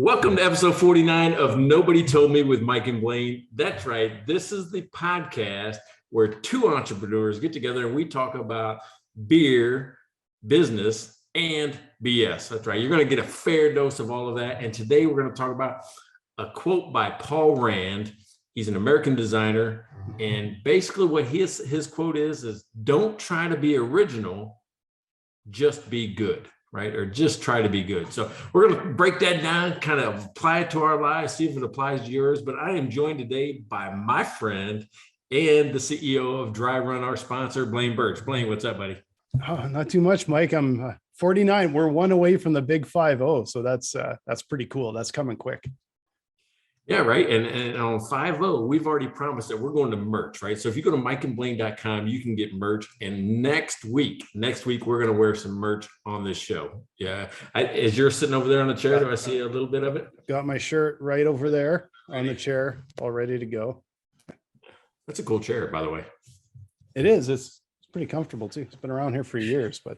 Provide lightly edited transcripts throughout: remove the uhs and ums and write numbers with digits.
Welcome to episode 49 of Nobody Told Me with Mike and Blaine. That's right. This is the podcast where two entrepreneurs get together and we talk about beer, business, and BS. That's right. You're going to get a fair dose of all of that. And today we're going to talk about a quote by Paul Rand. He's an American designer. And basically what his quote is don't try to be original, just be good. Right? Or just try to be good. So we're going to break that down, kind of apply it to our lives, see if it applies to yours. But I am joined today by my friend and the CEO of Dry Run, our sponsor, Blaine Birch. Blaine, what's up, buddy? Oh, not too much, Mike. I'm 49. We're one away from the big 5-0. So that's pretty cool. That's coming quick. Yeah, right. And on 5-0, we've already promised that we're going to merch, right? So if you go to mikeandblaine.com, you can get merch. And next week, we're going to wear some merch on this show. Yeah. Is yours sitting over there on the chair? Do I see a little bit of it? Got my shirt right over there on the chair, all ready to go. That's a cool chair, by the way. It is. It's pretty comfortable too. It's been around here for years, but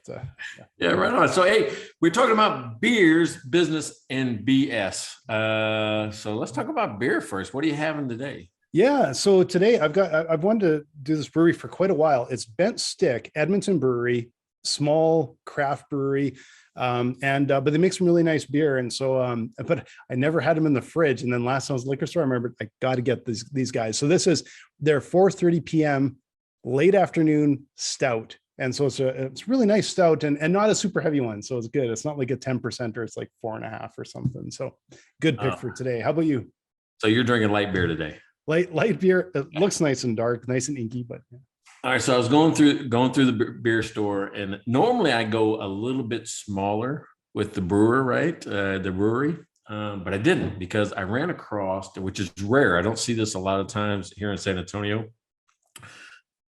yeah, right on. So, hey, we're talking about beers, business, and BS. So let's talk about beer first. What are you having today? Yeah. So today I've wanted to do this brewery for quite a while. It's Bent Stick, Edmonton brewery, small craft brewery. But they make some really nice beer. And so, but I never had them in the fridge. And then last time I was at the liquor store, I remember I got to get these guys. So this is their 4:30 p.m. late afternoon stout. And so it's really nice stout and not a super heavy one. So it's good. It's not like a 10% or it's like 4.5 or something. So good pick for today. How about you? So you're drinking light beer today? Light beer. It looks nice and dark, nice and inky, but yeah. All right. So I was going through the beer store, and normally I go a little bit smaller with the brewer, right? The brewery. But I didn't because I ran across, which is rare. I don't see this a lot of times here in San Antonio.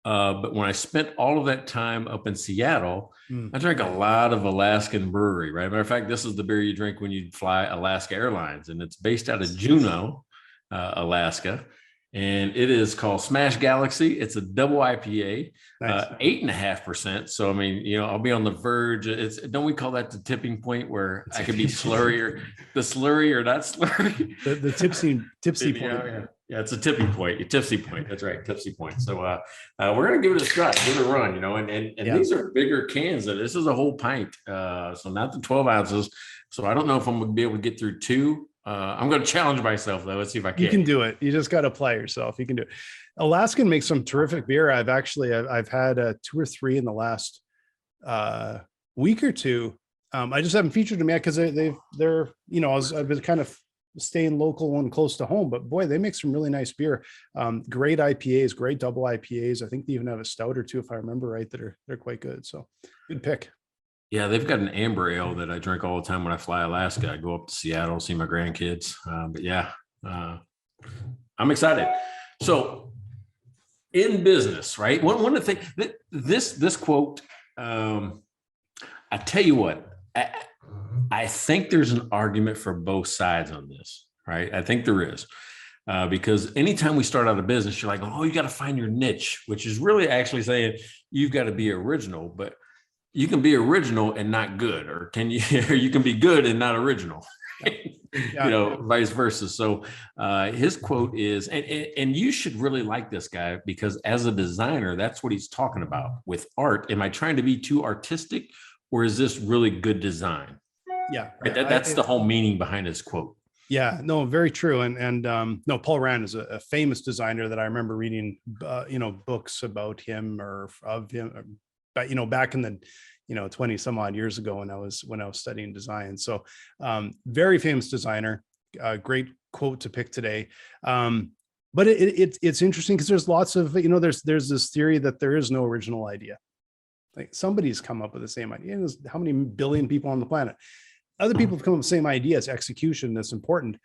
But when I spent all of that time up in Seattle, I drank a lot of Alaskan brewery, right? Matter of fact, this is the beer you drink when you fly Alaska Airlines, and it's based out of Juneau, Alaska. And it is called Smash Galaxy. It's a double IPA, nice. 8.5%. So, I mean, I'll be on the verge. Don't we call that the tipping point where I could be slurry or not slurry? The tipsy point. Yeah, it's a tipping point, a tipsy point. That's right, tipsy point. So we're gonna give it a shot, give it a run, and these are bigger cans. This is a whole pint, so not the 12 ounces. So I don't know if I'm gonna be able to get through two. I'm gonna challenge myself though. Let's see if I can. You can do it. You just got to apply yourself. You can do it. Alaskan makes some terrific beer. I've had 2 or 3 in the last week or two. I just haven't featured them yet because they're I've been kind of staying local and close to home, but boy, they make some really nice beer. Great IPAs, great double IPAs. I think they even have a stout or two, if I remember right, they're quite good. So good pick. Yeah, they've got an amber ale that I drink all the time when I fly Alaska. I go up to Seattle, see my grandkids. But yeah, I'm excited. So in business, right? One of the things, this quote, I tell you what, I think there's an argument for both sides on this, right? I think there is. Because anytime we start out a business, you're like, oh, you got to find your niche, which is really actually saying you've got to be original, but you can be original and not good, or you can be good and not original, vice versa. So his quote is, and you should really like this guy because as a designer, that's what he's talking about with art. Am I trying to be too artistic or is this really good design? Yeah. Right? That's the whole meaning behind his quote. Yeah, no, very true. And no, Paul Rand is a famous designer that I remember reading, books about him or of him, but, back in the, 20 some odd years ago when I was studying design. So very famous designer, great quote to pick today. But it's interesting because there's lots of, there's this theory that there is no original idea. Like somebody's come up with the same idea. There's how many billion people on the planet? Other people have come up with the same idea. It's execution that's important.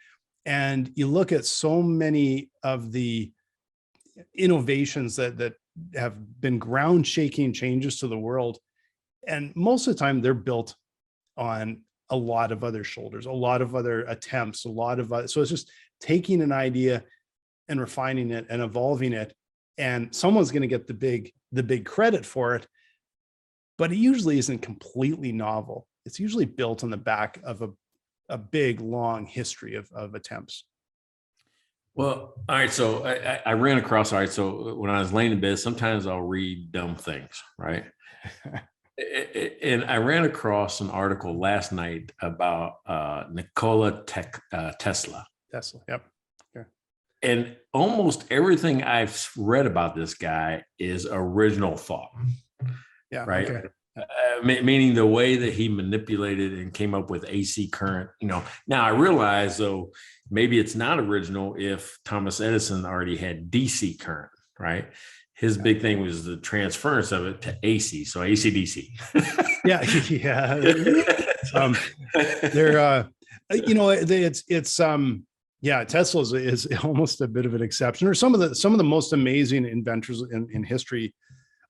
And you look at so many of the innovations that have been ground shaking changes to the world. And most of the time they're built on a lot of other shoulders, a lot of other attempts, so it's just taking an idea and refining it and evolving it. And someone's going to get the big credit for it, but it usually isn't completely novel. It's usually built on the back of a big, long history of attempts. Well, all right. So I ran across, all right. So when I was laying in bed, sometimes I'll read dumb things, right? And I ran across an article last night about Nikola Tesla. Tesla. Yep. Yeah. And almost everything I've read about this guy is original thought, Yeah. right? Okay. Meaning the way that he manipulated and came up with AC current. Now I realize, though, maybe it's not original if Thomas Edison already had DC current, right? His big thing was the transference of it to AC, so AC/DC. Yeah. They're yeah, Tesla is almost a bit of an exception, or some of the most amazing inventors in history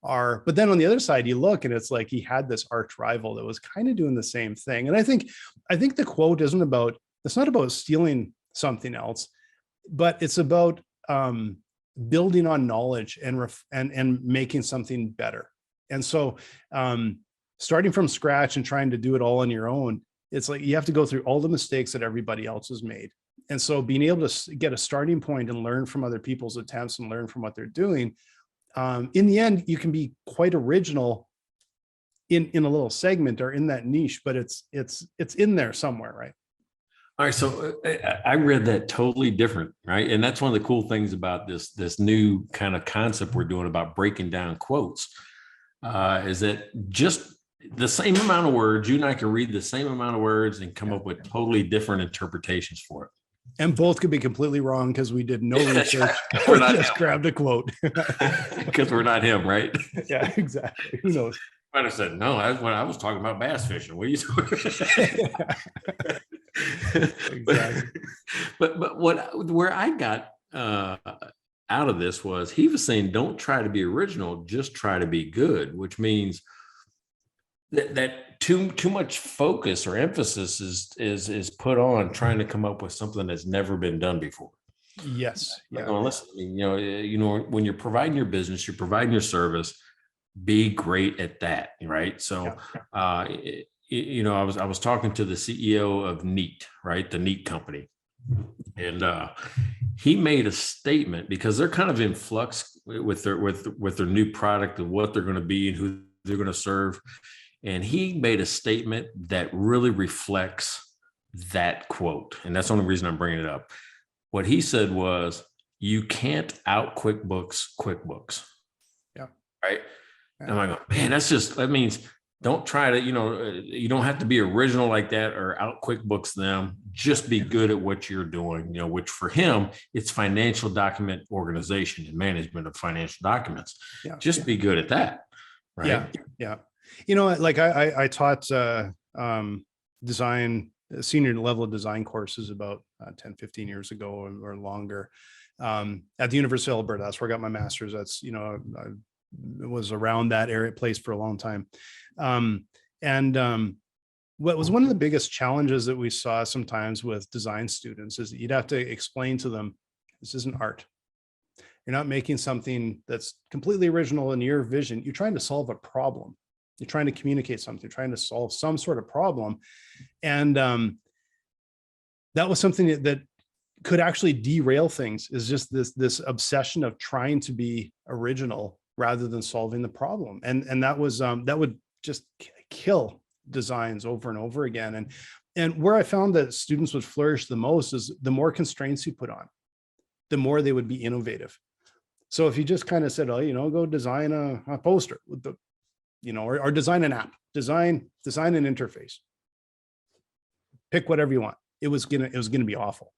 are. But then on the other side, you look and it's like he had this arch rival that was kind of doing the same thing. And I think the quote it's not about stealing something else, but it's about building on knowledge and making something better. And so starting from scratch and trying to do it all on your own, it's like you have to go through all the mistakes that everybody else has made. And so being able to get a starting point and learn from other people's attempts and learn from what they're doing, in the end, you can be quite original in a little segment or in that niche, but it's in there somewhere, right? All right, so I read that totally different, right? And that's one of the cool things about this new kind of concept we're doing about breaking down quotes, is that just the same amount of words, you and I can read the same amount of words and come up with totally different interpretations for it. And both could be completely wrong because we did no research. We're not just grabbed a quote. Because we're not him, right? Yeah, exactly. Who knows? Might have said, no, that's when I was talking about bass fishing. What are you talking about? Exactly. But where I got out of this was he was saying, don't try to be original, just try to be good, which means that too much focus or emphasis is put on trying to come up with something that's never been done before. Yes. Yeah. Listen, I mean, when you're providing your business, you're providing your service, be great at that, right? So, I was talking to the CEO of Neat, right, the Neat company, and he made a statement because they're kind of in flux with their new product and what they're going to be and who they're going to serve. And he made a statement that really reflects that quote. And that's the only reason I'm bringing it up. What he said was, you can't out QuickBooks. Yeah. Right. Yeah. And I go, man, that means don't try to, you don't have to be original like that or out QuickBooks them. Just be good at what you're doing, which for him, it's financial document organization and management of financial documents. Yeah. Just be good at that. Right. Yeah. Yeah. Like I taught design, senior level design courses about 10, 15 years ago or longer at the University of Alberta. That's where I got my master's. That's, I was around that area place for a long time. What was one of the biggest challenges that we saw sometimes with design students is that you'd have to explain to them, this isn't art. You're not making something that's completely original in your vision. You're trying to solve a problem. You're trying to communicate something, trying to solve some sort of problem. And that was something that could actually derail things, is just this obsession of trying to be original rather than solving the problem. And that would just kill designs over and over again. And where I found that students would flourish the most is the more constraints you put on, the more they would be innovative. So if you just kind of said, go design a poster with the, or design an app, design an interface, pick whatever you want. It was gonna be awful.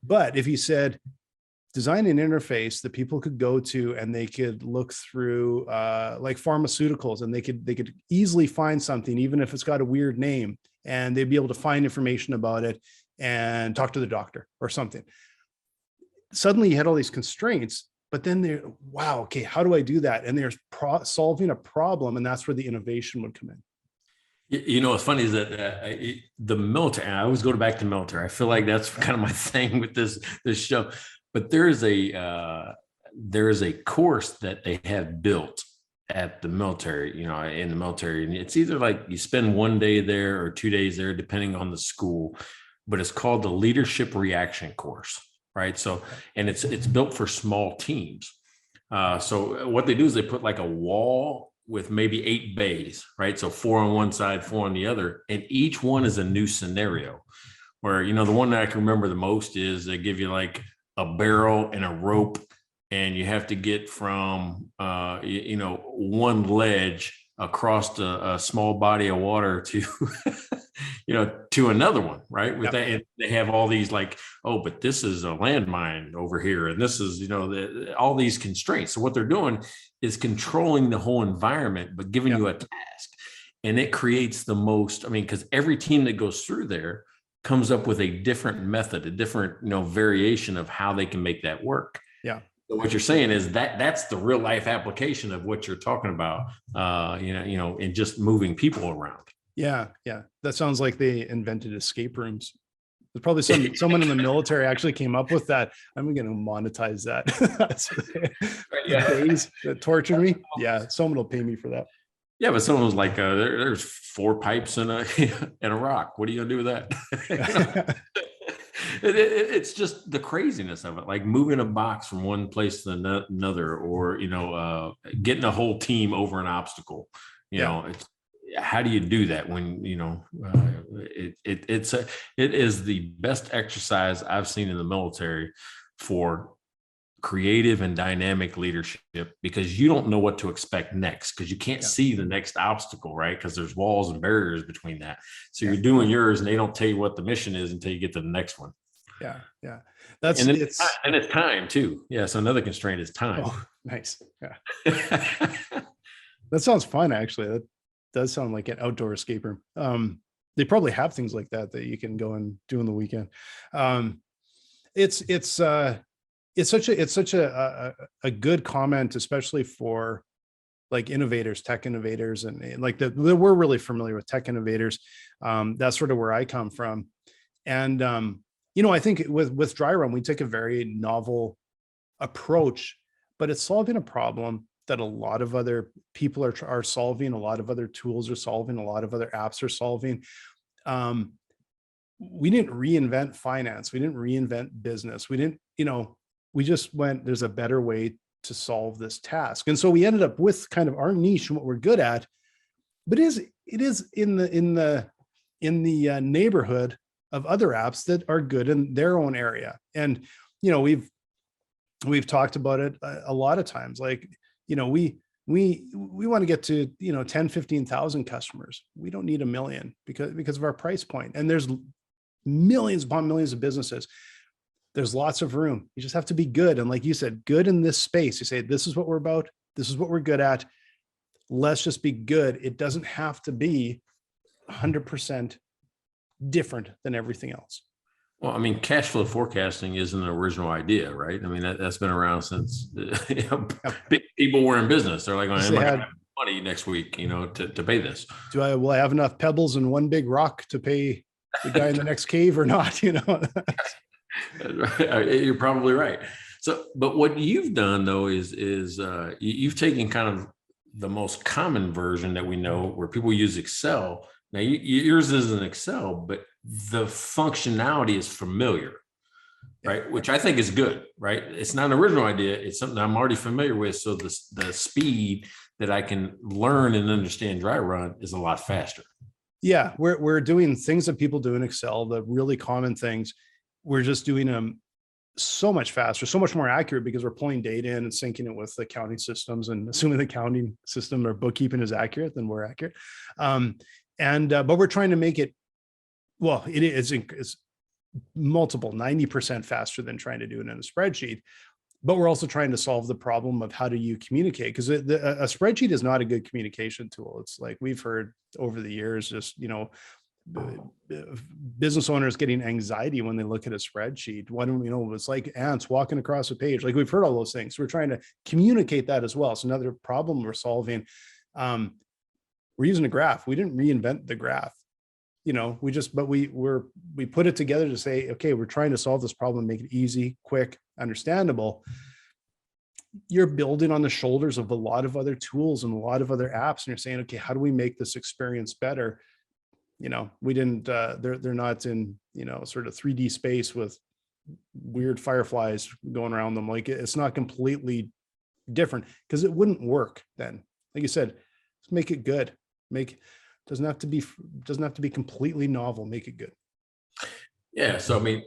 But if you said, design an interface that people could go to and they could look through like pharmaceuticals, and they could easily find something, even if it's got a weird name, and they'd be able to find information about it and talk to the doctor or something. Suddenly you had all these constraints, but then wow, okay, how do I do that? And they're solving a problem, and that's where the innovation would come in. What's funny is that the military, I always go back to military. I feel like that's kind of my thing with this show. But there is a course that they have built at the military, in the military. And it's either like you spend one day there or 2 days there, depending on the school. but it's called the Leadership Reaction Course, right? So, and it's built for small teams. So what they do is they put like a wall with maybe 8 bays, right? So 4 on one side, 4 on the other, and each one is a new scenario. Where, you know, the one that I can remember the most is they give you like a barrel and a rope, and you have to get from one ledge across a small body of water to to another one, right? With that, and they have all these like, oh, but this is a landmine over here, and this is all these constraints. So what they're doing is controlling the whole environment, but giving you a task, and it creates the most. I mean, because every team that goes through there comes up with a different method, a different variation of how they can make that work. Yeah. So what you're saying is that's the real life application of what you're talking about, in just moving people around. Yeah. Yeah. That sounds like they invented escape rooms. There's probably someone in the military actually came up with that. I'm going to monetize that. The days that tortured me. Yeah. Someone will pay me for that. Yeah, but someone was like, there's 4 pipes and a rock. What are you gonna do with that? It's just the craziness of it, like moving a box from one place to another, or getting a whole team over an obstacle. It's, how do you do that when it is the best exercise I've seen in the military for creative and dynamic leadership, because you don't know what to expect next, because you can't see the next obstacle, right? Because there's walls and barriers between that. So you're doing yours, and they don't tell you what the mission is until you get to the next one. Yeah. It's time too. Yeah. So another constraint is time. Oh, nice. Yeah. That sounds fun. Actually, that does sound like an outdoor escape room. They probably have things like that you can go and do on the weekend. It's such a good comment, especially for like tech innovators, and like we're really familiar with tech innovators. That's sort of where I come from. And, I think with dry run, we take a very novel approach, but it's solving a problem that a lot of other people are solving. A lot of other tools are solving, a lot of other apps are solving. We didn't reinvent finance. We didn't reinvent business. We didn't, we just went, there's a better way to solve this task. And so we ended up with kind of our niche and what we're good at, but it is in the neighborhood of other apps that are good in their own area. And, we've talked about it a lot of times. Like, we want to get to, 10, 15,000 customers. We don't need 1 million because of our price point. And there's millions upon millions of businesses. There's lots of room. You just have to be good. And like you said, good in this space. You say, this is what we're about. This is what we're good at. Let's just be good. It doesn't have to be 100% different than everything else. Well, I mean, cash flow forecasting isn't an original idea, right? I mean, that's been around since big people were in business. They're like, am I going to have money next week, to pay this? Will I have enough pebbles in one big rock to pay the guy in the next cave or not? You're probably right. So, but what you've done though is you've taken kind of the most common version that we know, where people use Excel. Now, yours isn't Excel, but the functionality is familiar, right? Which I think is good, right? It's not an original idea. It's something I'm already familiar with. So the speed that I can learn and understand dry run is a lot faster. Yeah, we're doing things that people do in Excel, the really common things. We're just doing them so much faster, so much more accurate, because we're pulling data in and syncing it with the accounting systems, and assuming the accounting system or bookkeeping is accurate, then we're accurate. But we're trying to make it, well, it's multiple 90% faster than trying to do it in a spreadsheet. But we're also trying to solve the problem of how do you communicate? Because a spreadsheet is not a good communication tool. It's like we've heard over the years, just, business owners getting anxiety when they look at a spreadsheet. It's like ants walking across a page. Like, we've heard all those things. We're trying to communicate that as well. It's another problem we're solving. We're using a graph. We didn't reinvent the graph. We put it together to say, okay, we're trying to solve this problem, make it easy, quick, understandable. You're building on the shoulders of a lot of other tools and a lot of other apps, and you're saying, okay, how do we make this experience better? We didn't. They're not in sort of 3D space with weird fireflies going around them. Like it's not completely different because it wouldn't work then. Like you said, just make it good. Doesn't have to be completely novel. Make it good. Yeah. So, I mean,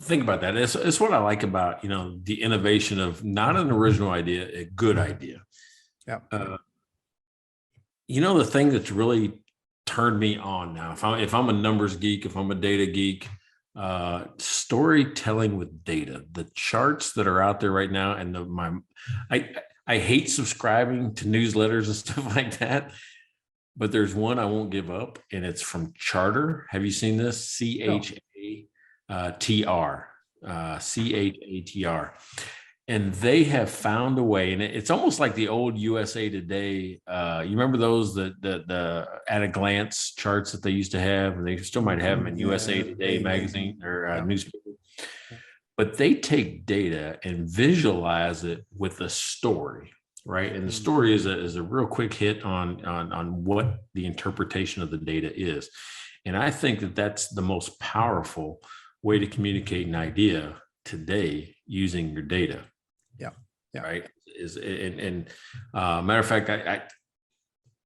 think about that. It's what I like about, the innovation of not an original idea, a good idea. Yeah. The thing that's really turned me on now, if I'm a numbers geek, if I'm a data geek, storytelling with data, the charts that are out there right now, and I hate subscribing to newsletters and stuff like that, but there's one I won't give up, and it's from Charter. Have you seen this? CHATR, CHATR. And they have found a way, and it's almost like the old USA Today. You remember those the at a glance charts that they used to have, and they still might have them in USA Today magazine or newspaper. But they take data and visualize it with a story, right? And the story is a real quick hit on what the interpretation of the data is. And I think that that's the most powerful way to communicate an idea today using your data. Yeah. Right. Matter of fact,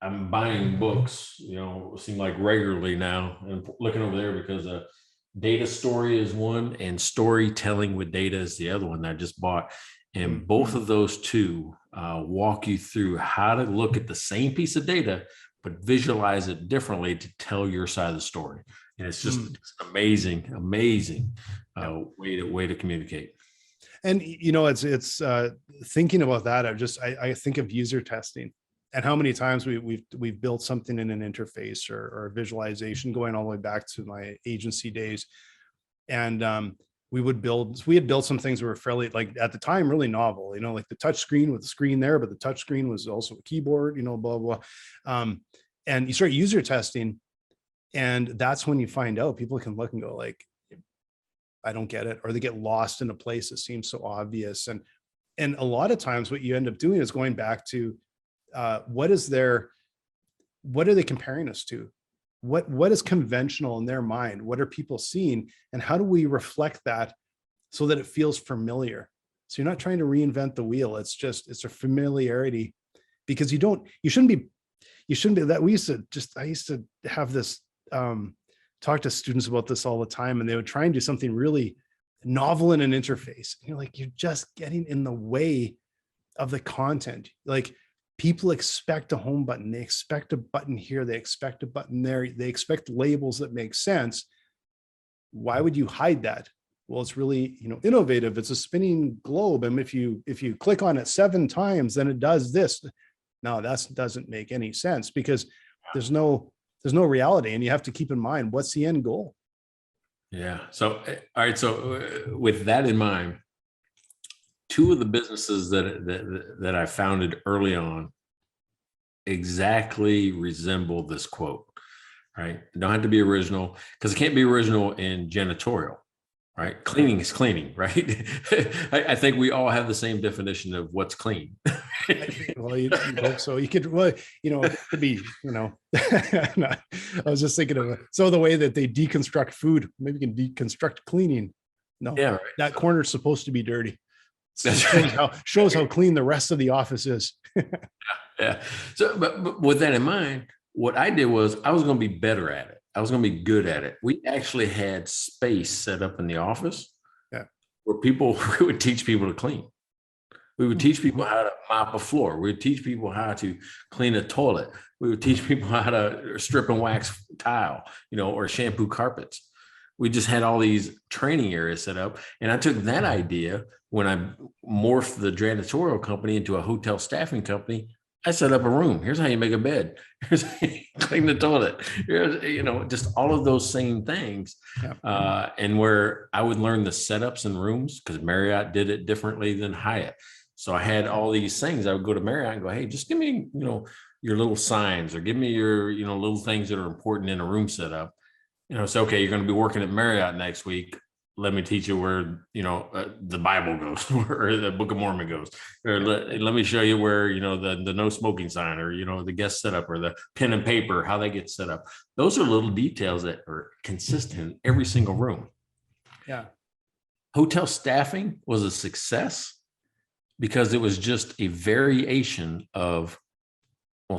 I'm buying books, seem like regularly now, and looking over there because data story is one and storytelling with data is the other one that I just bought. And both of those two walk you through how to look at the same piece of data, but visualize it differently to tell your side of the story. And it's just it's an amazing way to communicate. And it's thinking about that. I think of user testing and how many times we've built something in an interface or a visualization going all the way back to my agency days. And we had built some things that were fairly, like at the time, really novel, like the touch screen with the screen there, but the touch screen was also a keyboard, blah, blah. And you start user testing, and that's when you find out people can look and go like, I don't get it, or they get lost in a place that seems so obvious. And a lot of times what you end up doing is going back to what are they comparing us to? What is conventional in their mind? What are people seeing? And how do we reflect that so that it feels familiar? So you're not trying to reinvent the wheel. It's a familiarity, because you shouldn't be that. I used to have this, talk to students about this all the time, and they would try and do something really novel in an interface. And you're like, you're just getting in the way of the content. Like, people expect a home button. They expect a button here. They expect a button there. They expect labels that make sense. Why would you hide that? Well, it's really, innovative. It's a spinning globe. And if you click on it 7 times, then it does this. No, that doesn't make any sense, because there's no reality, and you have to keep in mind, what's the end goal? Yeah. So, all right. So with that in mind, 2 of the businesses that I founded early on exactly resemble this quote, right? It don't have to be original, because it can't be original in janitorial, right? Cleaning is cleaning, right? I think we all have the same definition of what's clean. Well, you hope so. You could, well, it could be, I was just thinking of the way that they deconstruct food, maybe you can deconstruct cleaning. No, yeah, right. That corner's supposed to be dirty. That's shows how clean the rest of the office is. Yeah. So, but with that in mind, what I did was I was going to be better at it. I was going to be good at it. We actually had space set up in the office, where we would teach people to clean. We would teach people how to mop a floor. We would teach people how to clean a toilet. We would teach people how to strip and wax tile, or shampoo carpets. We just had all these training areas set up. And I took that idea when I morphed the janitorial company into a hotel staffing company. I set up a room. Here's how you make a bed. Here's how you clean the toilet. Here's, just all of those same things. Yeah. And where I would learn the setups in rooms, because Marriott did it differently than Hyatt. So I had all these things. I would go to Marriott and go, hey, just give me, your little signs, or give me your, little things that are important in a room setup. So, okay, you're going to be working at Marriott next week. let me teach you where, the Bible goes or the Book of Mormon goes, or let me show you where, the no smoking sign, or, the guest setup, or the pen and paper, how they get set up. Those are little details that are consistent in every single room. Yeah. Hotel staffing was a success because it was just a variation of,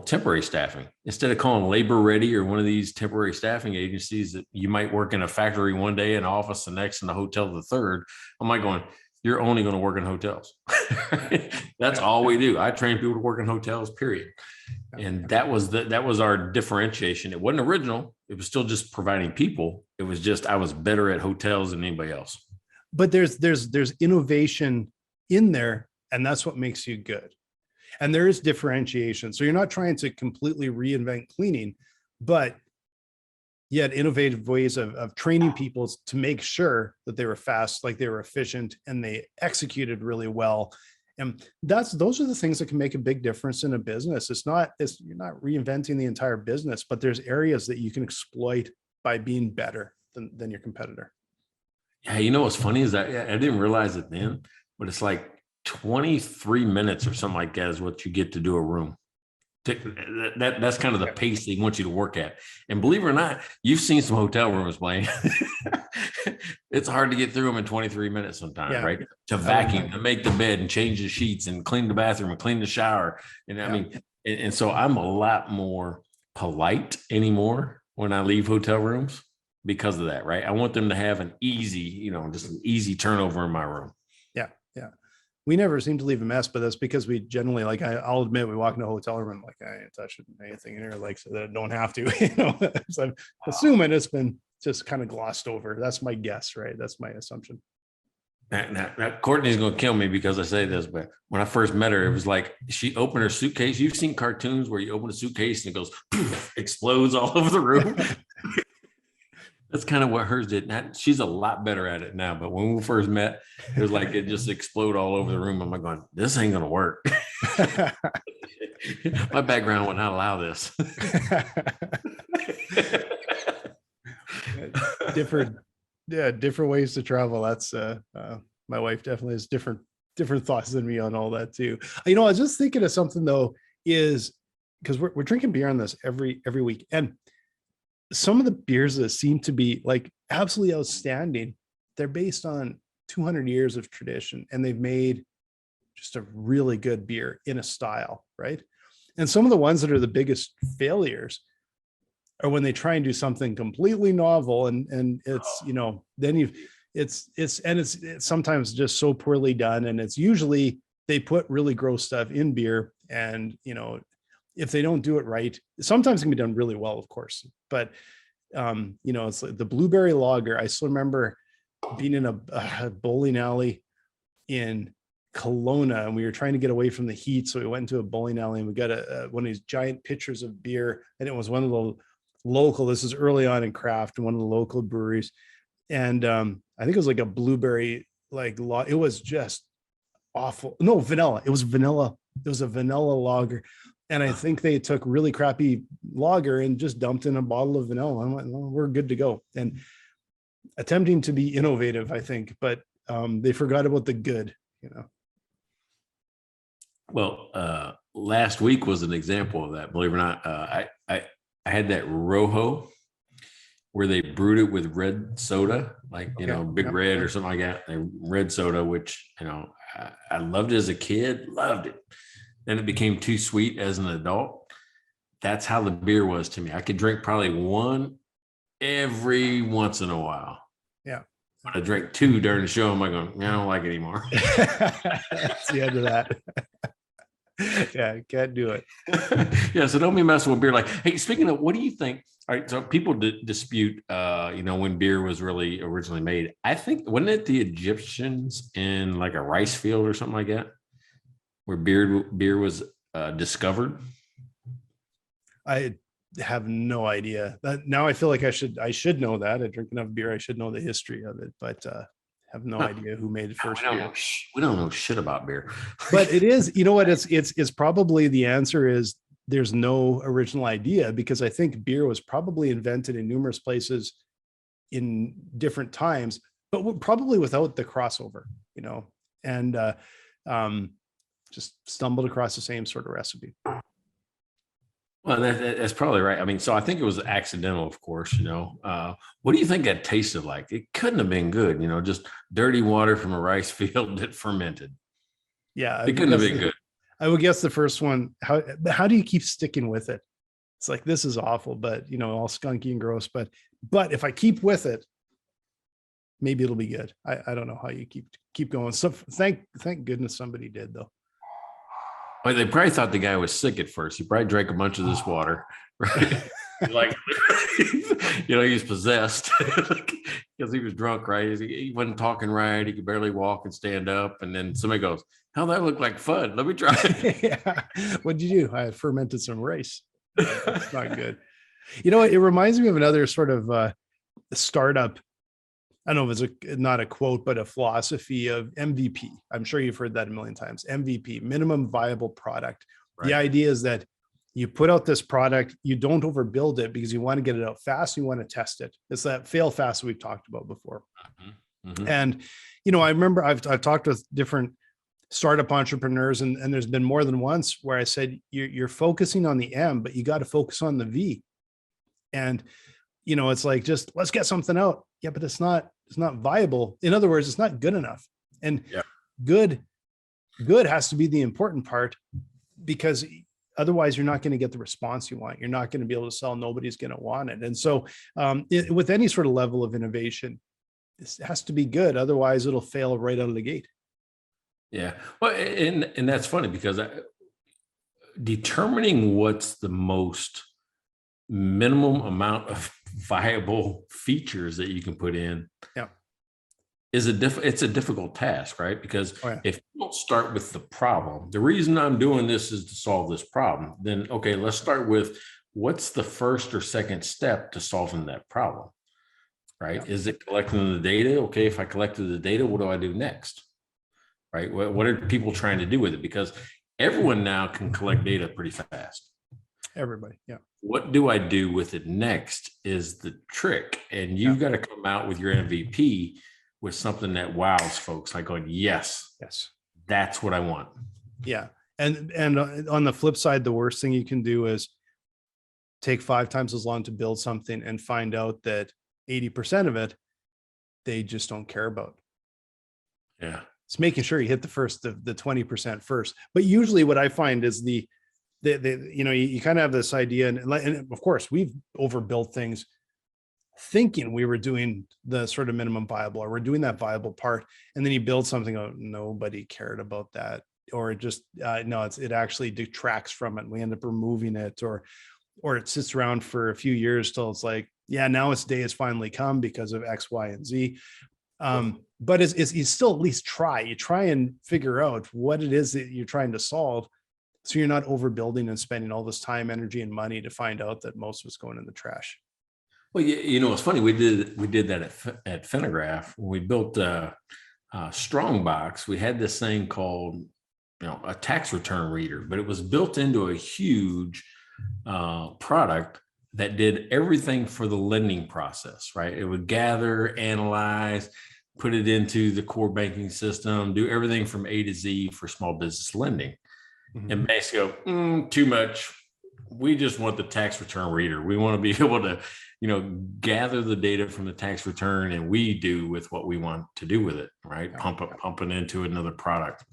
temporary staffing. Instead of calling Labor Ready or one of these temporary staffing agencies that you might work in a factory one day, an office the next, and a hotel the third, I'm like going, you're only going to work in hotels. That's all we do. I train people to work in hotels, period. And that was our differentiation. It wasn't original. It was still just providing people. It was just, I was better at hotels than anybody else. But there's innovation in there, and that's what makes you good. And there is differentiation. So you're not trying to completely reinvent cleaning, but yet innovative ways of training people to make sure that they were fast, like they were efficient, and they executed really well. And those are the things that can make a big difference in a business. You're not reinventing the entire business, but there's areas that you can exploit by being better than your competitor. Yeah, what's funny is that I didn't realize it then, but it's like 23 minutes or something like that is what you get to do a room. That's kind of the pace they want you to work at. And believe it or not, you've seen some hotel rooms, Blaine. It's hard to get through them in 23 minutes sometimes, right? To vacuum, to make the bed and change the sheets and clean the bathroom and clean the shower. And I mean, and so I'm a lot more polite anymore when I leave hotel rooms because of that, right? I want them to have an easy, just an easy turnover in my room. Yeah. We never seem to leave a mess, but that's because we generally, like, I'll admit, we walk into a hotel room, like, I ain't touching anything in here, like, so that I don't have to, so I'm assuming it's been just kind of glossed over. That's my guess, right? That's my assumption. Now, Courtney's going to kill me because I say this, but when I first met her, it was like she opened her suitcase. You've seen cartoons where you open a suitcase and it goes, poof, explodes all over the room. That's kind of what hers did. She's a lot better at it now, but when we first met, it was like it just exploded all over the room. I'm like going, this ain't gonna work. My background would not allow this. different ways to travel. That's my wife definitely has different thoughts than me on all that too. I was just thinking of something though, is because we're drinking beer on this every week, and some of the beers that seem to be like absolutely outstanding, they're based on 200 years of tradition, and they've made just a really good beer in a style, right? And some of the ones that are the biggest failures are when they try and do something completely novel, and it's, then it's sometimes just so poorly done, and it's usually they put really gross stuff in beer, and if they don't do it right, sometimes it can be done really well, of course. But, it's like the blueberry lager. I still remember being in a bowling alley in Kelowna, and we were trying to get away from the heat. So we went into a bowling alley, and we got one of these giant pitchers of beer. And it was one of the local, this is early on in craft, one of the local breweries. And I think it was like a blueberry, it was just awful. No, vanilla. It was vanilla. It was a vanilla lager. And I think they took really crappy lager and just dumped in a bottle of vanilla. I'm like, well, we're good to go. And attempting to be innovative, I think, but they forgot about the good, Well, last week was an example of that. Believe it or not, I had that Rojo where they brewed it with red soda, like, Big Red or something like that. Red soda, which, I loved it as a kid, loved it. Then it became too sweet as an adult. That's how the beer was to me. I could drink probably one every once in a while. Yeah. But I drank two during the show. I'm like, I don't like it anymore. That's the end of that. Yeah, can't do it. Yeah, so don't be messing with beer. Like, hey, speaking of, what do you think? All right, so people dispute, when beer was really originally made. I think, wasn't it the Egyptians in like a rice field or something like that, where beer was discovered? I have no idea. Now I feel like I should know that. I drink enough beer, I should know the history of it, but have no idea who made the first beer. We don't know shit about beer. But it is, what, it's probably the answer is there's no original idea, because I think beer was probably invented in numerous places in different times, but probably without the crossover, and just stumbled across the same sort of recipe. Well, that's probably right. I mean, so I think it was accidental, of course. What do you think that tasted like? It couldn't have been good. Just dirty water from a rice field that fermented. Yeah, It couldn't have been good. I would guess the first one. How do you keep sticking with it? It's like, this is awful, but all skunky and gross. But if I keep with it, maybe it'll be good. I don't know how you keep going. So thank goodness somebody did, though. Well, they probably thought the guy was sick at first. He probably drank a bunch of this water, right? Like, he's possessed because he was drunk, right? He wasn't talking right. He could barely walk and stand up. And then somebody goes, "Hell, that looked like fun. Let me try it." Yeah. What'd you do? I fermented some rice. It's not good. It reminds me of another sort of startup. I don't know if it's not a quote, but a philosophy of MVP. I'm sure you've heard that a million times. MVP, minimum viable product. Right. The idea is that you put out this product, you don't overbuild it because you want to get it out fast. You want to test it. It's that fail fast we've talked about before. Mm-hmm. And, I remember I've talked with different startup entrepreneurs, and there's been more than once where I said, you're focusing on the M, but you got to focus on the V. And, it's like, just let's get something out. Yeah, but it's not viable. In other words, it's not good enough. And good has to be the important part, because otherwise you're not going to get the response you want. You're not going to be able to sell. Nobody's going to want it. And so with any sort of level of innovation, this has to be good. Otherwise it'll fail right out of the gate. Yeah. Well, and that's funny, because determining what's the most minimum amount of viable features that you can put in is it's a difficult task, right? Because if you don't start with the problem, the reason I'm doing this is to solve this problem, then okay, let's start with what's the first or second step to solving that problem, right? Is it collecting the data? Okay, if I collected the data, what do I do next? Right? What are people trying to do with it? Because everyone now can collect data pretty fast. Everybody, yeah. What do I do with it next is the trick. And you've got to come out with your MVP with something that wows folks, like going, yes, that's what I want. Yeah. And on the flip side, the worst thing you can do is take 5 times as long to build something and find out that 80% of it, they just don't care about. Yeah. It's making sure you hit the 20% first. But usually what I find is you kind of have this idea, and of course we've overbuilt things thinking we were doing the sort of minimum viable, or we're doing that viable part. And then you build something, nobody cared about that. Or it just, it actually detracts from it. And we end up removing it, or it sits around for a few years till it's like, now its day has finally come because of X, Y, and Z. But you still at least try. You try and figure out what it is that you're trying to solve, so you're not overbuilding and spending all this time, energy, and money to find out that most of it's going in the trash. Well, it's funny. We did that at Finnegraph when we built Strongbox. We had this thing called, a tax return reader, but it was built into a huge product that did everything for the lending process, right? It would gather, analyze, put it into the core banking system, do everything from A to Z for small business lending. Mm-hmm. And basically go, too much. We just want the tax return reader. We want to be able to, gather the data from the tax return, and we do with what we want to do with it, right? Pump it into another product.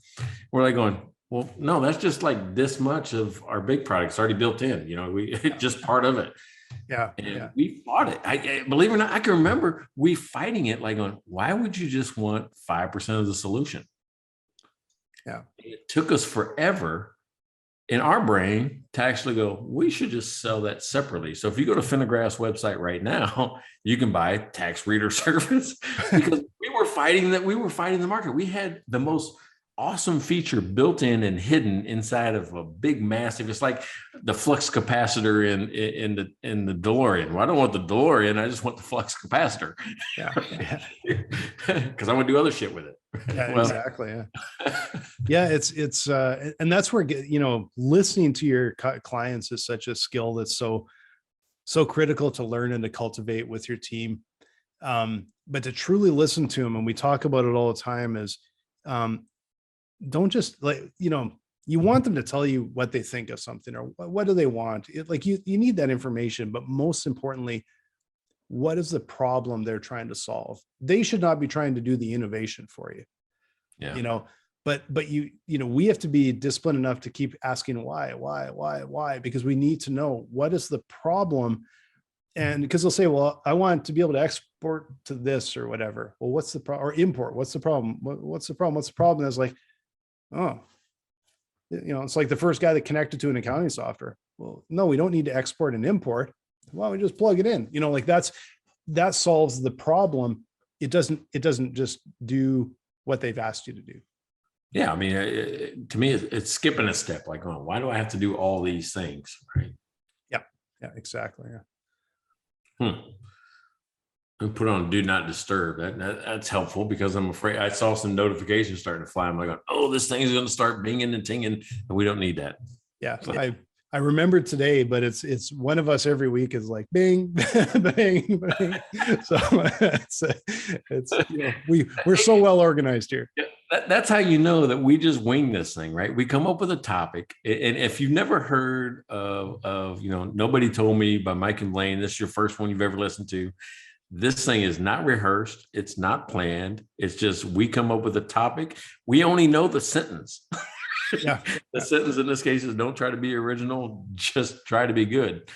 We're like going, well, no, that's just like this much of our big product. It's already built in, just part of it. Yeah. And we fought it. I believe it or not, I can remember we fighting it, like going, why would you just want 5% of the solution? Yeah. It took us forever in our brain to actually go, we should just sell that separately. So if you go to Finnegraph's website right now, you can buy tax reader service, because we were fighting the market. We had the most awesome feature built in and hidden inside of a big, massive, it's like the flux capacitor in the DeLorean. Well, I don't want the DeLorean. I just want the flux capacitor. Yeah. Because I want to do other shit with it. Yeah, exactly. Yeah. It's and that's where, listening to your clients is such a skill that's so critical to learn and to cultivate with your team. But to truly listen to them, and we talk about it all the time, is don't just you want them to tell you what they think of something, or what do they want. You need that information, but most importantly, what is the problem they're trying to solve? They should not be trying to do the innovation for you. Yeah. But we have to be disciplined enough to keep asking why, because we need to know what is the problem. And because they'll say, well, I want to be able to export to this or whatever. Well, what's the problem? Or import? What's the problem? What's the problem? What's the problem? That's like, oh, it's like the first guy that connected to an accounting software. Well, no, we don't need to export and import. Why don't we just plug it in? That solves the problem. It doesn't just do what they've asked you to do. Yeah. I mean, to me, it's skipping a step. Like, oh, why do I have to do all these things? Right. Yeah. Yeah, exactly. Yeah. And put on do not disturb. That's helpful, because I'm afraid I saw some notifications starting to fly. I'm like, oh, this thing is going to start binging and tinging, and we don't need that. Yeah. I remember today, but it's one of us every week is like bing, bang, bang. So we're so well organized here. Yeah, that's how you know that we just wing this thing, right? We come up with a topic, and if you've never heard of Nobody Told Me by Mike and Blaine, this is your first one you've ever listened to. This thing is not rehearsed. It's not planned. It's just we come up with a topic. We only know the sentence. Yeah. The sentence in this case is don't try to be original, just try to be good.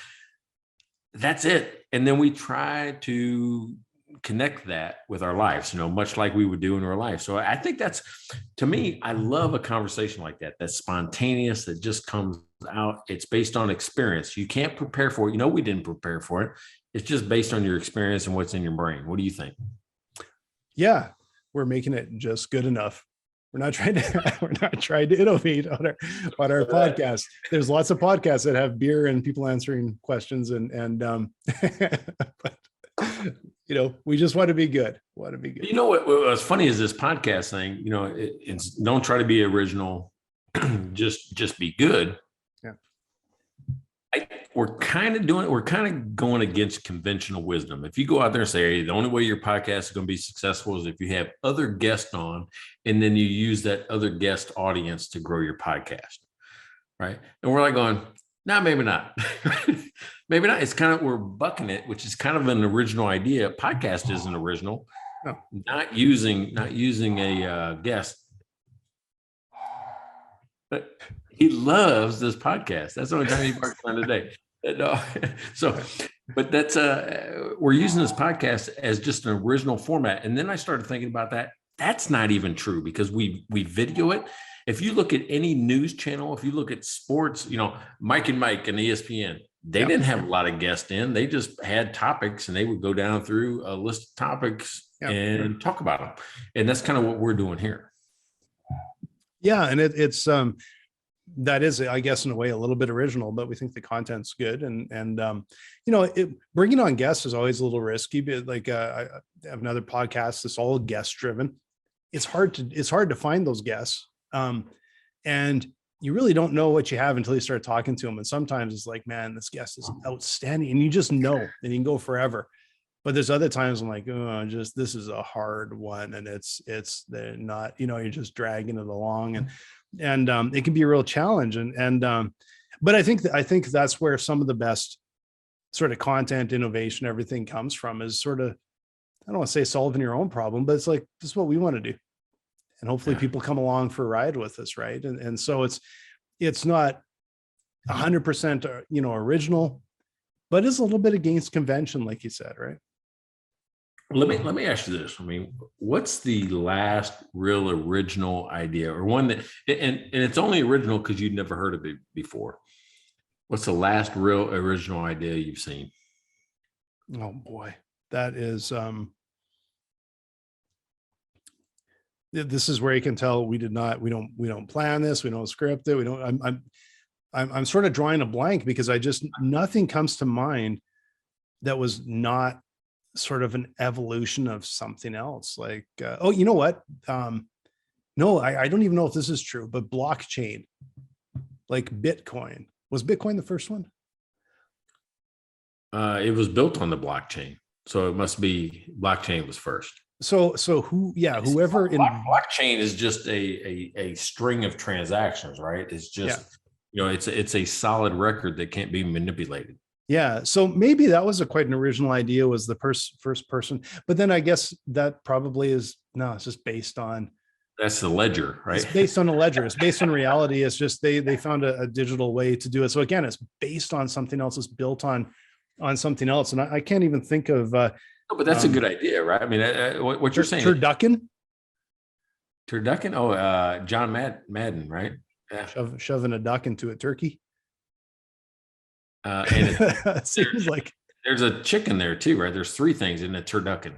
That's it. And then we try to connect that with our lives, much like we would do in our life. So I think that's, to me, I love a conversation like that. That's spontaneous, that just comes out. It's based on experience. You can't prepare for it. We didn't prepare for it. It's just based on your experience and what's in your brain. What do you think? Yeah, we're making it just good enough. We're not trying to innovate on our podcast. There's lots of podcasts that have beer and people answering questions, but we just want to be good. What's funny is this podcast thing. It's don't try to be original, just be good. Yeah. We're kind of going against conventional wisdom. If you go out there and say, hey, the only way your podcast is going to be successful is if you have other guests on, and then you use that other guest audience to grow your podcast. Right. And we're like going, no, maybe not. Maybe not. It's kind of, we're bucking it, which is kind of an original idea. Podcast isn't original. No. Not using a guest. But he loves this podcast. That's the only time he barks on today. No. So, but that's we're using this podcast as just an original format. And then I started thinking about that. That's not even true, because we video it. If you look at any news channel, if you look at sports, Mike and ESPN, they didn't have a lot of guests in. They just had topics, and they would go down through a list of topics and talk about them. And that's kind of what we're doing here. Yeah. And it's that is, I guess, in a way, a little bit original, but we think the content's good. And bringing on guests is always a little risky. Like I have another podcast that's all guest driven. It's hard to find those guests. And you really don't know what you have until you start talking to them. And sometimes it's like, man, this guest is outstanding. And you just know, and you can go forever. But there's other times I'm like, oh, this is a hard one. And they're not, you're just dragging it along, and it can be a real challenge. But I think that's where some of the best sort of content innovation, everything comes from, is sort of, I don't want to say solving your own problem, but it's like, this is what we want to do. And hopefully people come along for a ride with us. Right. And so it's not 100%, original, but it's a little bit against convention, like you said, right? Let me ask you this. I mean, what's the last real original idea, or one that, and it's only original because you'd never heard of it before? What's the last real original idea you've seen? Oh boy, that is, this is where you can tell we don't plan this. We don't script it. I'm sort of drawing a blank, because nothing comes to mind that was not sort of an evolution of something else. Like, oh, you know what? No, I don't even know if this is true, but blockchain, like Bitcoin. Was Bitcoin the first one? It was built on the blockchain. So it must be blockchain was first. So whoever in Blockchain is just a string of transactions, right? It's just, it's a solid record that can't be manipulated. Yeah. So maybe that was quite an original idea, was the first person. But then I guess that probably it's just based on. That's the ledger, right? It's based on a ledger. It's based on reality. It's just they found a digital way to do it. So again, it's based on something else. It's built on something else. And I can't even think of. No, but that's a good idea, right? I mean, what you're saying. Turducken? Oh, John Madden, right? Yeah. Shoving a duck into a turkey. And it seems like there's a chicken there too, right? There's three things in a turducken.